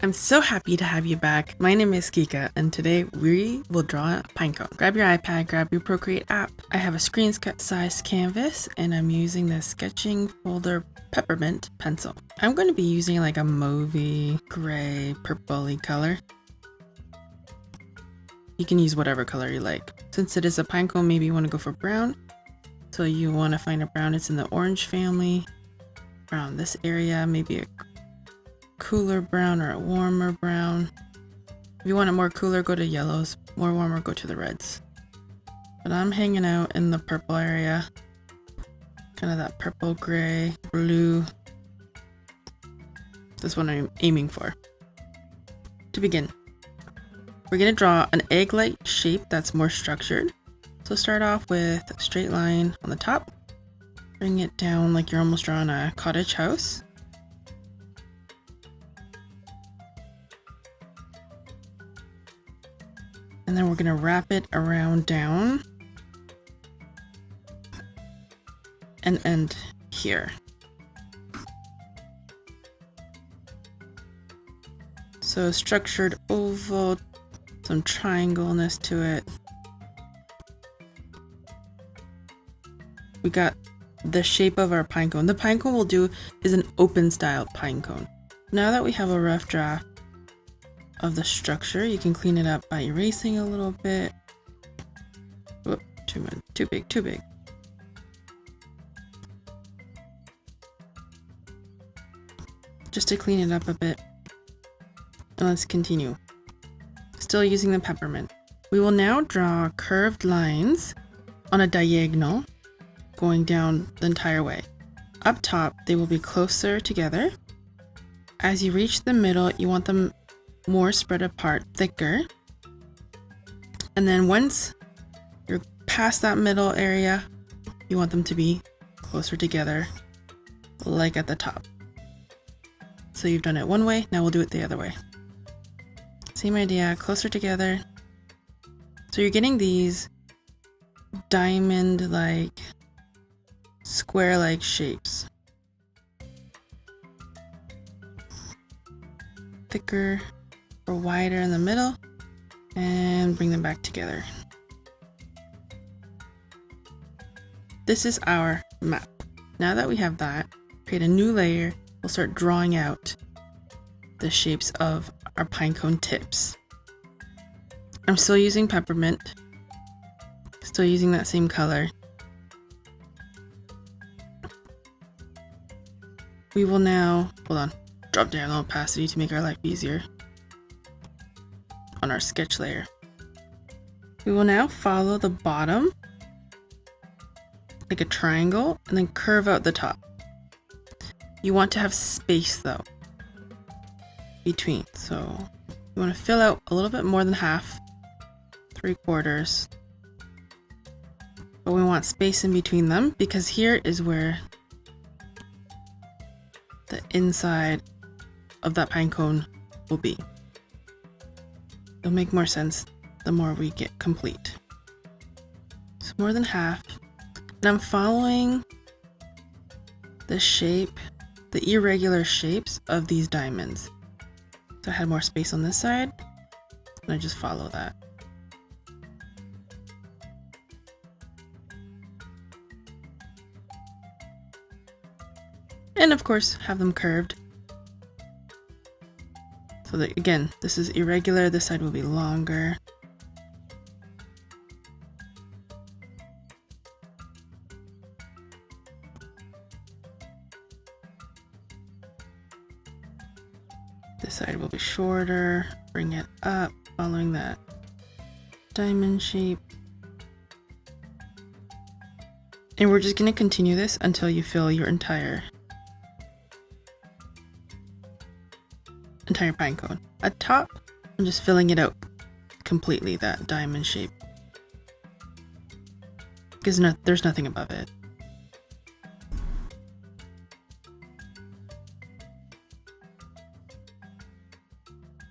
I'm so happy to have you back. My name is Kika, and today we will draw a pinecone. Grab your iPad, grab your Procreate app. I have a screen size canvas, and I'm using the sketching folder peppermint pencil. I'm going to be using like a mauvey, gray, purpley color. You can use whatever color you like. Since it is a pinecone, maybe you want to go for brown. So you want to find a brown. It's in the orange family. Around this area, maybe a cooler brown or a warmer brown. If you want it more cooler, go to yellows. More warmer, go to the reds. But I'm hanging out in the purple area. Kind of that purple, gray, blue. That's what I'm aiming for. To begin, we're going to draw an egg-like shape that's more structured. So start off with a straight line on the top. Bring it down like you're almost drawing a cottage house. And then we're going to wrap it around down and end here. So structured oval, some triangleness to it. We got the shape of our pinecone. The pinecone we'll do is an open style pinecone. Now that we have a rough draft of the structure, you can clean it up by erasing a little bit. Whoop, too big. Just to clean it up a bit. And let's continue. Still using the peppermint. We will now draw curved lines on a diagonal going down the entire way. Up top, they will be closer together. As you reach the middle, you want them more spread apart, thicker. And then once you're past that middle area, you want them to be closer together, like at the top. So you've done it one way, now we'll do it the other way. Same idea, closer together. So you're getting these diamond-like, square-like shapes. Thicker or wider in the middle, and bring them back together. This is our map. Now that we have that, create a new layer. We'll start drawing out the shapes of our pinecone tips. I'm still using peppermint, still using that same color. We will now, hold on, drop down opacity to make our life easier on our sketch layer. We will now follow the bottom like a triangle and then curve out the top. You want to have space though between, so you want to fill out a little bit more than half, 3/4, but we want space in between them because here is where the inside of that pinecone will be. It'll make more sense the more we get complete. So more than half. And I'm following the shape, the irregular shapes of these diamonds. So I had more space on this side, and I just follow that. And of course, have them curved. So that, again, this is irregular, this side will be longer. This side will be shorter, bring it up, following that diamond shape. And we're just gonna continue this until you fill your entire pinecone. At top, I'm just filling it out completely, that diamond shape, because there's nothing above it.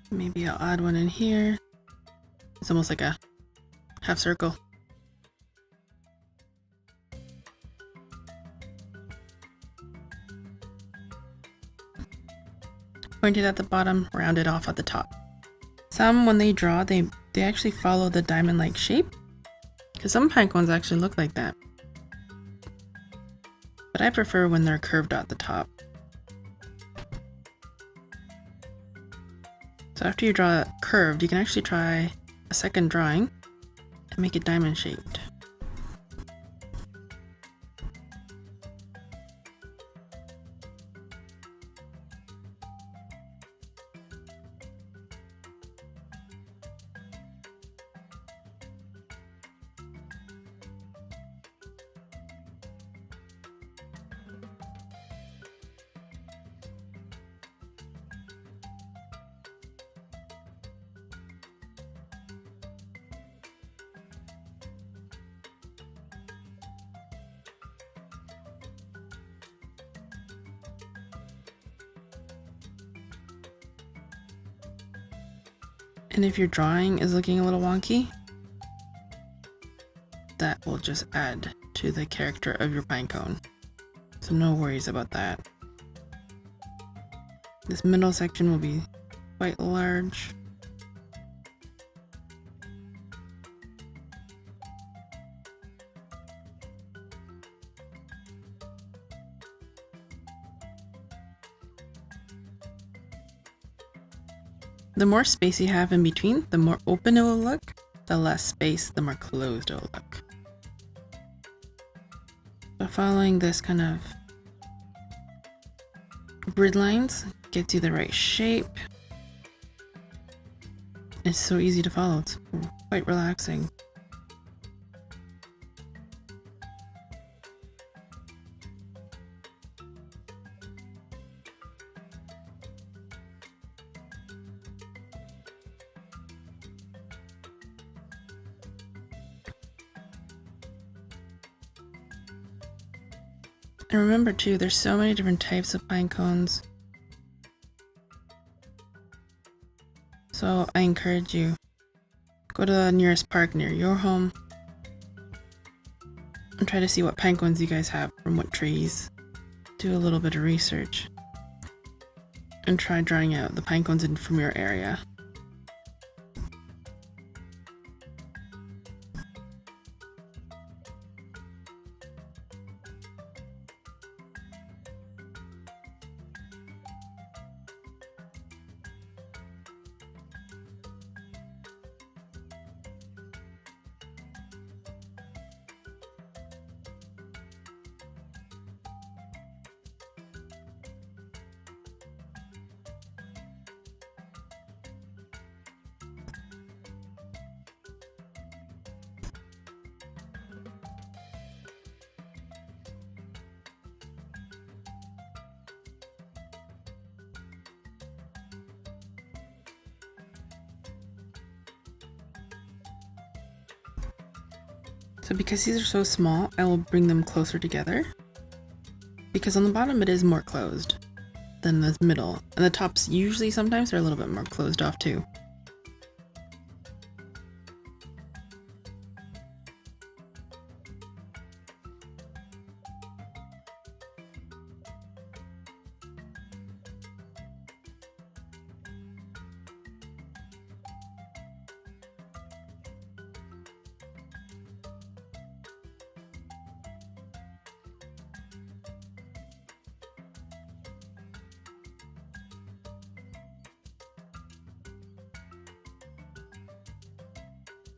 Maybe I'll add one in here. It's almost like a half circle. pointed at the bottom, rounded off at the top. Some, when they draw, they actually follow the diamond-like shape, because some pinecones actually look like that. But I prefer when they're curved at the top. So after you draw it curved, you can actually try a second drawing and make it diamond shaped. And if your drawing is looking a little wonky, that will just add to the character of your pinecone. So no worries about that. This middle section will be quite large. The more space you have in between, the more open it will look. The less space, the more closed it will look. So following this kind of grid lines gets you the right shape. It's so easy to follow. It's quite relaxing. And remember too, there's so many different types of pine cones. So I encourage you, go to the nearest park near your home and try to see what pine cones you guys have from what trees. Do a little bit of research and try drawing out the pine cones from your area. So because these are so small, I will bring them closer together, because on the bottom it is more closed than the middle, and the tops usually sometimes are a little bit more closed off too.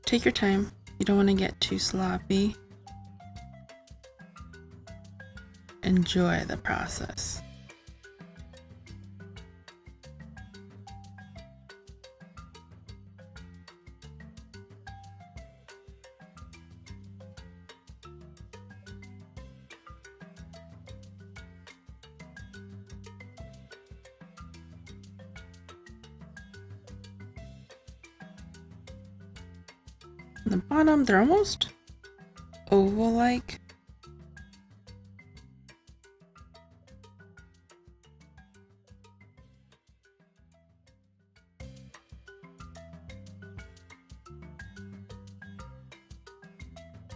Take your time. You don't want to get too sloppy. Enjoy the process. On the bottom, they're almost oval-like.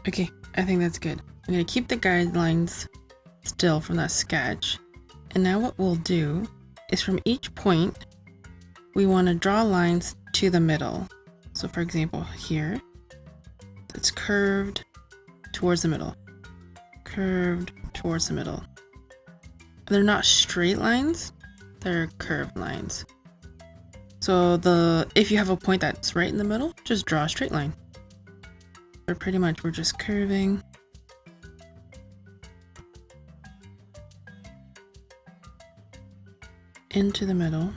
Okay, I think that's good. I'm going to keep the guidelines still from that sketch. And now what we'll do is from each point, we want to draw lines to the middle. So for example, here, it's curved towards the middle, curved towards the middle. And they're not straight lines, they're curved lines. So if you have a point that's right in the middle, just draw a straight line. But pretty much we're just curving into the middle.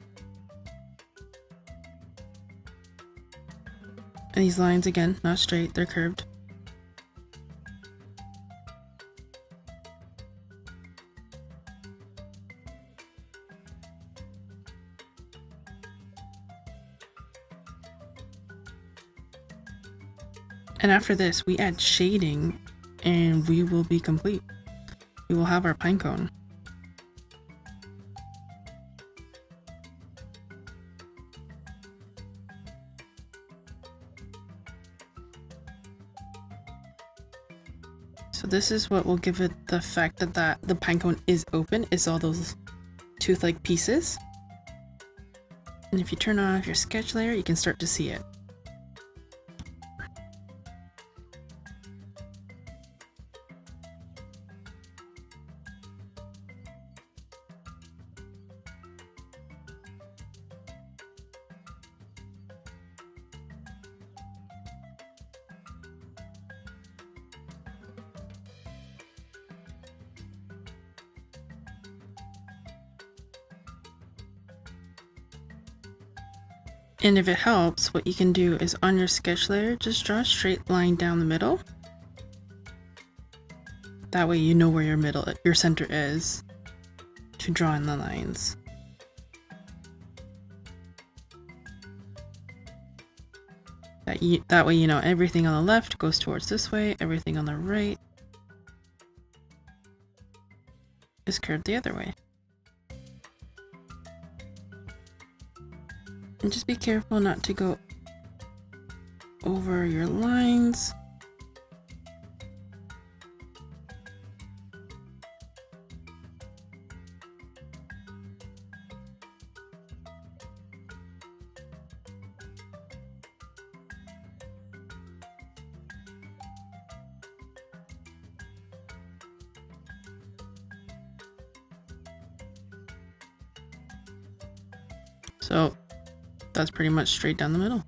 And these lines, again, not straight, they're curved. And after this, we add shading and we will be complete. We will have our pinecone. So this is what will give it the effect that the pinecone is open, is all those tooth-like pieces. And if you turn off your sketch layer, you can start to see it. And if it helps, what you can do is on your sketch layer, just draw a straight line down the middle. That way you know where your center is to draw in the lines. That way you know everything on the left goes towards this way, everything on the right is curved the other way. And just be careful not to go over your lines. So that's pretty much straight down the middle.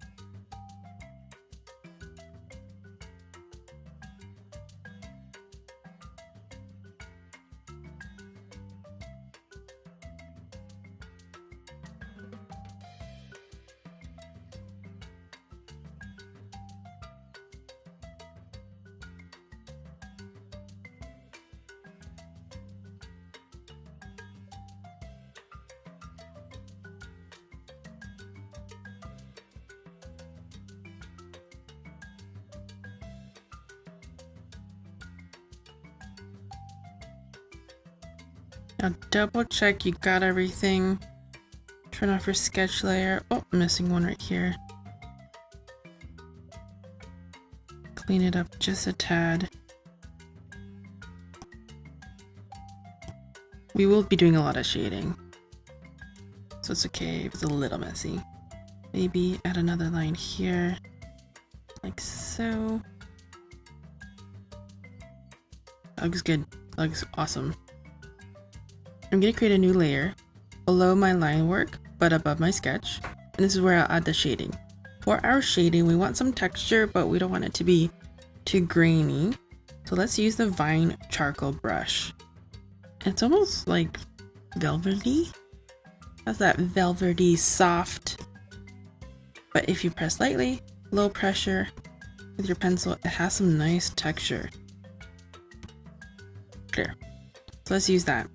Now double check you got everything. Turn off your sketch layer. Oh, I'm missing one right here. Clean it up just a tad. We will be doing a lot of shading, so it's okay if it's a little messy. Maybe add another line here, like so. That looks good. That looks awesome. I'm going to create a new layer below my line work, but above my sketch. And this is where I'll add the shading. For our shading, we want some texture, but we don't want it to be too grainy. So let's use the Vine charcoal brush. It's almost like velvety. Has that velvety soft. But if you press lightly, low pressure with your pencil, it has some nice texture. There. So let's use that.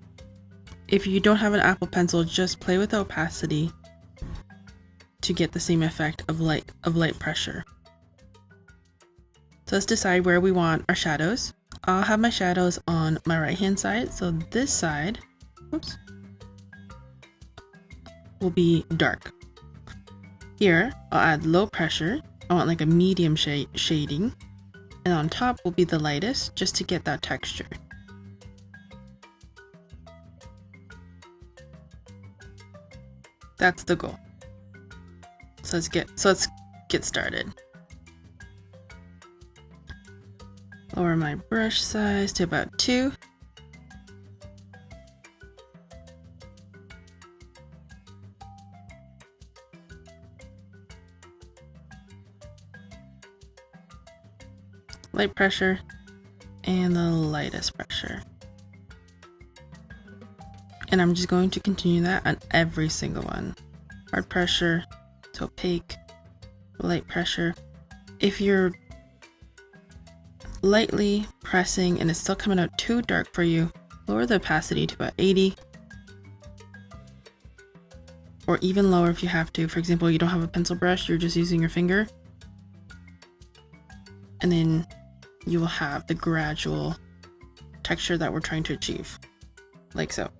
If you don't have an Apple Pencil, just play with the opacity to get the same effect of light pressure. So let's decide where we want our shadows. I'll have my shadows on my right hand side, so this side, oops, will be dark. Here, I'll add low pressure. I want like a medium shading, and on top will be the lightest, just to get that texture. That's the goal. So let's get started. Lower my brush size to about 2. Light pressure and the lightest pressure. And I'm just going to continue that on every single one. Hard pressure, it's opaque, light pressure. If you're lightly pressing and it's still coming out too dark for you, lower the opacity to about 80. Or even lower if you have to. For example, you don't have a pencil brush, you're just using your finger. And then you will have the gradual texture that we're trying to achieve, like so.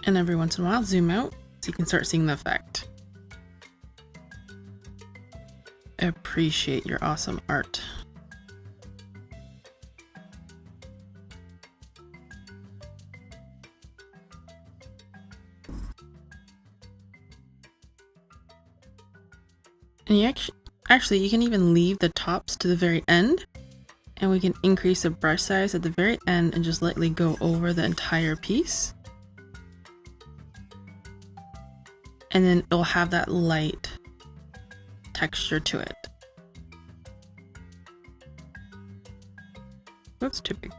And every once in a while, zoom out so you can start seeing the effect. Appreciate your awesome art. And you actually, you can even leave the tops to the very end, and we can increase the brush size at the very end and just lightly go over the entire piece. And then it'll have that light texture to it. That's too big.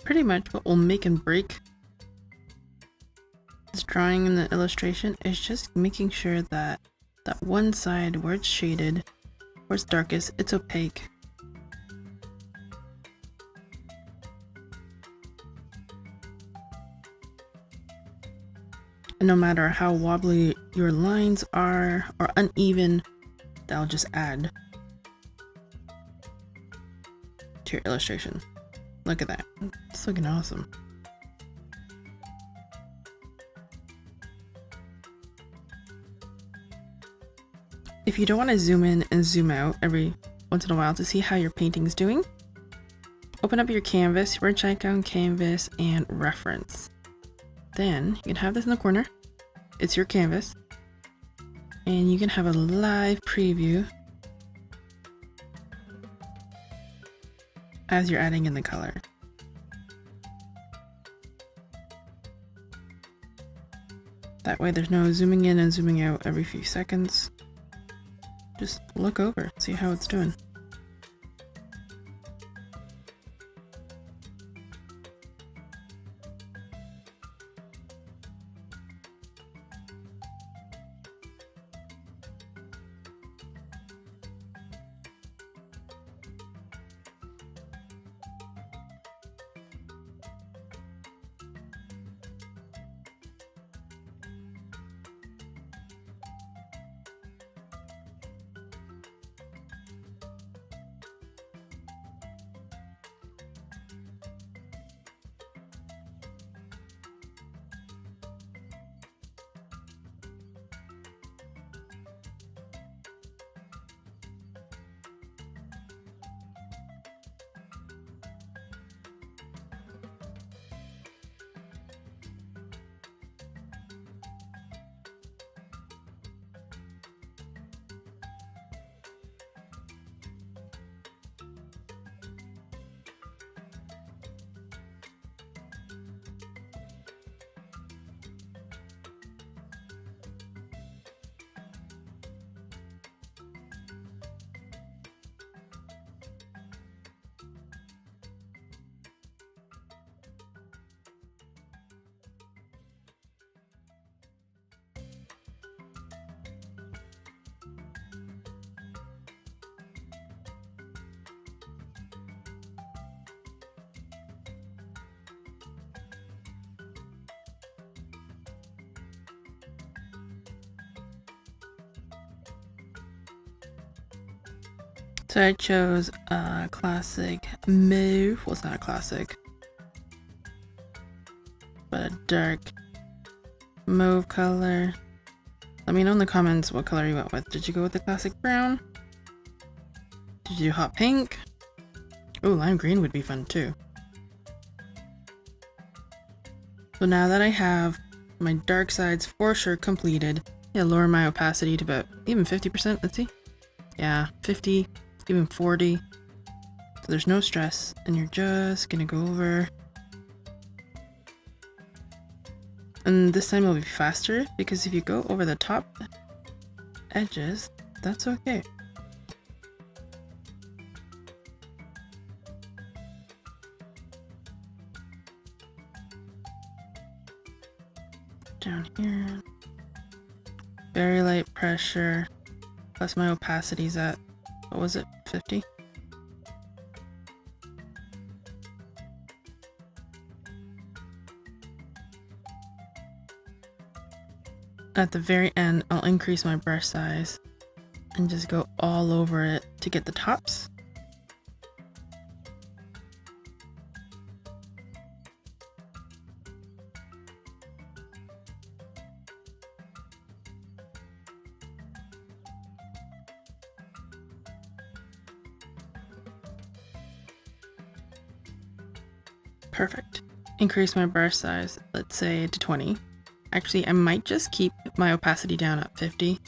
Pretty much what will make and break this drawing and the illustration is just making sure that that one side where it's shaded, where it's darkest, it's opaque. And no matter how wobbly your lines are or uneven, that'll just add to your illustration. Look at that. It's looking awesome. If you don't want to zoom in and zoom out every once in a while to see how your painting's doing, open up your canvas, right icon, canvas, and reference. Then you can have this in the corner. It's your canvas. And you can have a live preview as you're adding in the color. That way there's no zooming in and zooming out every few seconds. Just look over, see how it's doing. So I chose a classic mauve. Well, it's not a classic, but a dark mauve color. Let me know in the comments what color you went with. Did you go with the classic brown? Did you do hot pink? Oh, lime green would be fun too. So now that I have my dark sides for sure completed, yeah, lower my opacity to about even 50%. Let's see. Yeah, 50. Even 40, so there's no stress, and you're just gonna go over, and this time it'll be faster because if you go over the top edges, that's okay. Down here, very light pressure, plus my opacity's at, what was it, 50? At the very end, I'll increase my brush size and just go all over it to get the tops. Perfect. Increase my brush size, let's say to 20. Actually, I might just keep my opacity down at 50.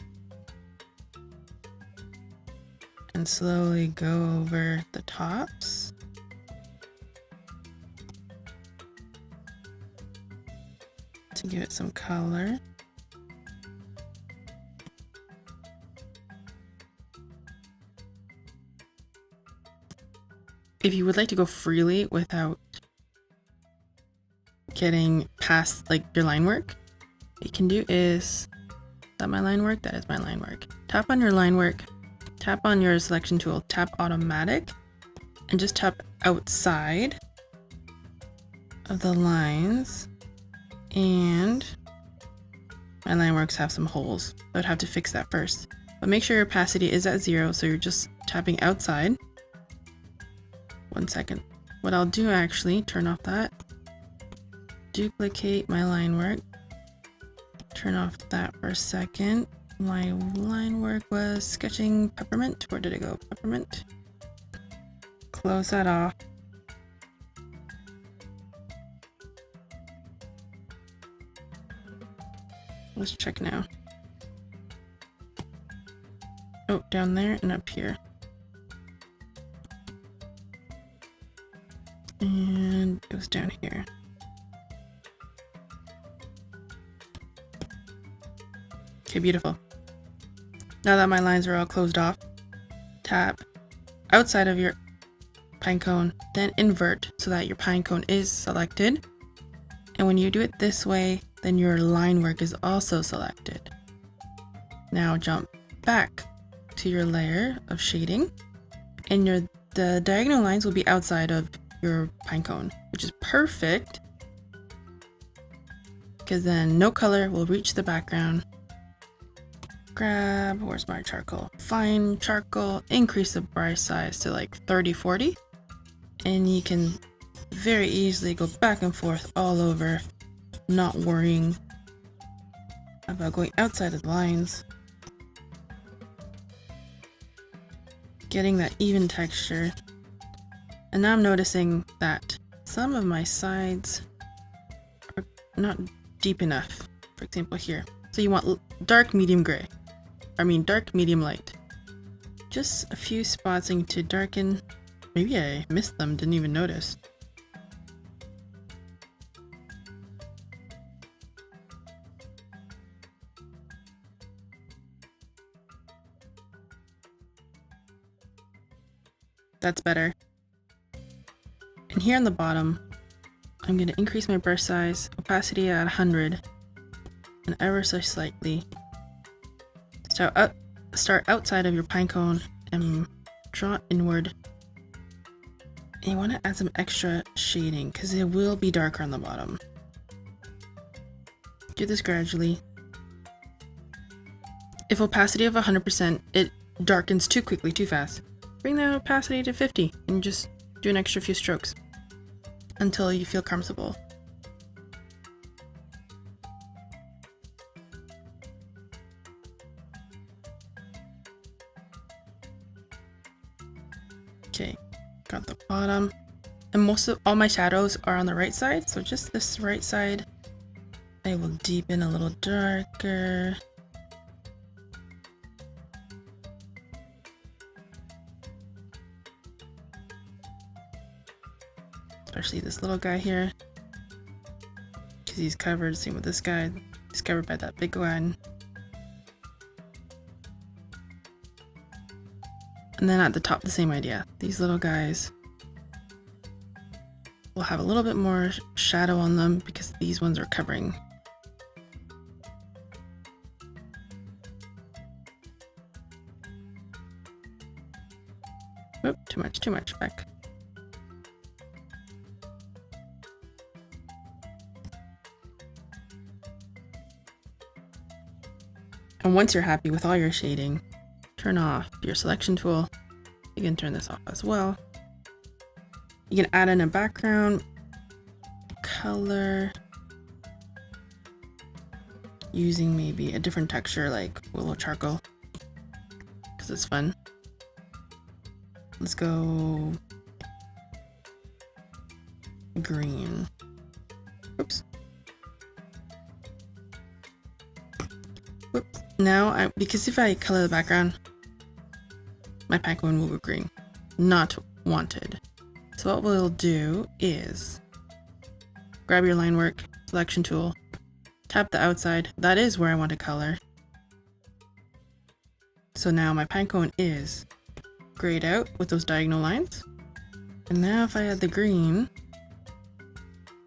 And slowly go over the tops. To give it some color. If you would like to go freely without getting past like your line work, what you can do is that my line work? That is my line work. Tap on your line work, tap on your selection tool, tap automatic, and just tap outside of the lines. And my line works have some holes, so I'd have to fix that first. But make sure your opacity is at 0, so you're just tapping outside. 1 second. What I'll do actually, turn off that, duplicate my line work, turn off that for a second, My line work was sketching peppermint. Where did it go? Peppermint. Close that off. Let's check now. Oh, down there and up here. And it was down here. Okay, beautiful. Now that my lines are all closed off, tap outside of your pinecone, then invert so that your pinecone is selected. And when you do it this way, then your line work is also selected. Now jump back to your layer of shading, and the diagonal lines will be outside of your pinecone, which is perfect because then no color will reach the background. Grab, where's my charcoal? Fine charcoal, increase the brush size to like 30-40, and you can very easily go back and forth all over, not worrying about going outside of the lines. Getting that even texture. And now I'm noticing that some of my sides are not deep enough. For example here. So you want dark medium gray. I mean dark medium light. Just a few spots I need to darken. Maybe I missed them, didn't even notice. That's better. And here on the bottom, I'm going to increase my brush size, opacity at 100, and ever so slightly. Start outside of your pinecone and draw inward. And you want to add some extra shading because it will be darker on the bottom. Do this gradually. If opacity of 100%, it darkens too quickly, too fast. Bring the opacity to 50 and just do an extra few strokes until you feel comfortable. Okay, got the bottom. And most of all my shadows are on the right side, so just this right side I will deepen a little darker. Especially this little guy here, because he's covered. Same with this guy, he's covered by that big one. And then at the top, the same idea. These little guys will have a little bit more shadow on them because these ones are covering. Oop, too much, back. And once you're happy with all your shading, turn off your selection tool. You can turn this off as well. You can add in a background color using maybe a different texture like willow charcoal because it's fun. Let's go green. Oops. Whoops. Now, because if I color the background, my pinecone will go green. Not wanted. So what we'll do is grab your line work, selection tool, tap the outside. That is where I want to color. So now my pinecone is grayed out with those diagonal lines. And now if I add the green,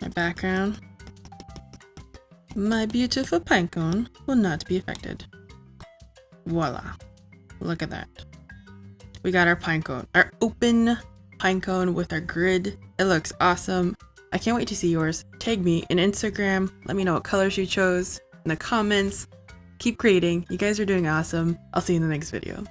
my background, my beautiful pinecone will not be affected. Voila. Look at that. We got our pinecone, our open pinecone with our grid. It looks awesome. I can't wait to see yours. Tag me in Instagram. Let me know what colors you chose in the comments. Keep creating. You guys are doing awesome. I'll see you in the next video.